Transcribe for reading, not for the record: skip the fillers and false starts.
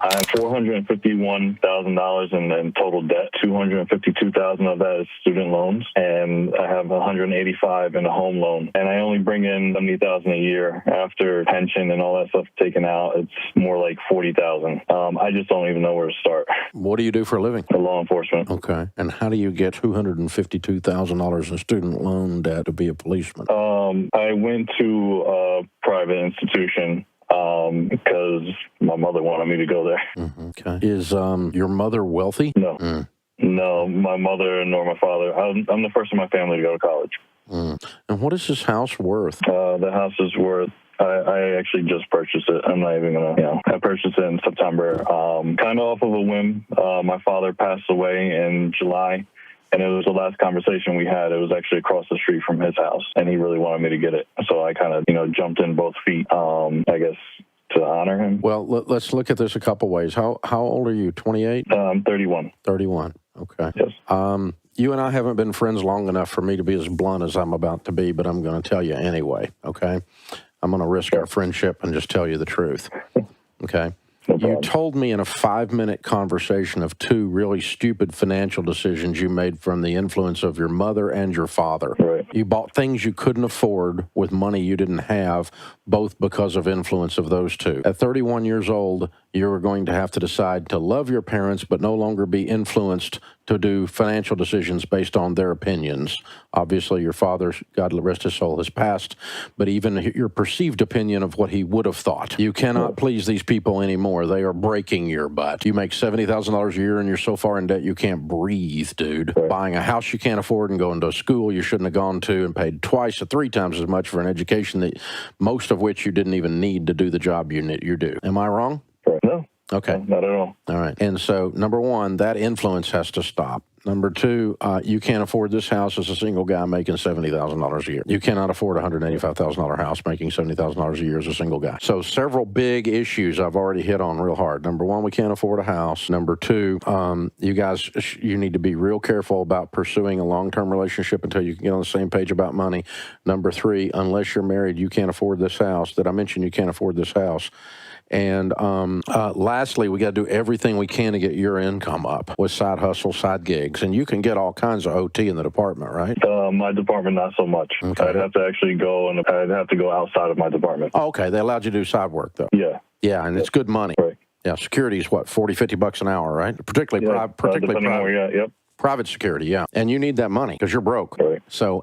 I have $451,000 in total debt. $252,000 of that is student loans, and I have $185 in a home loan. And I only bring in $70,000 a year after pension and all that stuff taken out. It's more like $40,000. I just don't even know where to start. What do you do for a living? Law enforcement. Okay. And how do you get $252,000 in student loan debt to be a policeman? I went to a private institution because my mother wanted me to go there. Okay. Is your mother wealthy? No. No, my mother nor my father. I'm the first in my family to go to college. And what is this house worth? The house is worth, I actually just purchased it. I'm not even going to, I purchased it in September, kind of off of a whim. My father passed away in July, and it was the last conversation we had. It was actually across the street from his house, and he really wanted me to get it. So I kind of, jumped in both feet, I guess, to honor him. Well, let's look at this a couple ways. How old are you, 28? 31. 31, okay. Yes. You and I haven't been friends long enough for me to be as blunt as I'm about to be, but I'm going to tell you anyway, okay? I'm going to risk our friendship and just tell you the truth, okay? You told me in a 5-minute conversation of 2 really stupid financial decisions you made from the influence of your mother and your father. Right. You bought things you couldn't afford with money you didn't have, both because of influence of those 2. At 31 years old, you were going to have to decide to love your parents but no longer be influenced to do financial decisions based on their opinions. Obviously, your father, God rest his soul, has passed, but even your perceived opinion of what he would have thought. You cannot please these people anymore. They are breaking your butt. You make $70,000 a year and you're so far in debt you can't breathe, dude. Right. Buying a house you can't afford and going to a school you shouldn't have gone to and paid 2 or 3 times as much for an education that most of which you didn't even need to do the job you do. Am I wrong? Right. No. Okay. Not at all. All right. And so, number 1, that influence has to stop. Number 2, you can't afford this house as a single guy making $70,000 a year. You cannot afford a $185,000 house making $70,000 a year as a single guy. So several big issues I've already hit on real hard. Number 1, we can't afford a house. Number 2, you guys, you need to be real careful about pursuing a long-term relationship until you can get on the same page about money. Number 3, unless you're married, you can't afford this house. Did I mention you can't afford this house? And lastly, we got to do everything we can to get your income up with side hustle, side gigs. And you can get all kinds of OT in the department, right? My department, not so much. Okay. I'd have to actually go, and I'd have to go outside of my department. Oh, okay. They allowed you to do side work, though. Yeah. Yeah, and it's good money. Right. Yeah, security is what, $40-$50 an hour, right? Particularly Depending on where you're at, yep. private security, yeah. And you need that money because you're broke. Right. So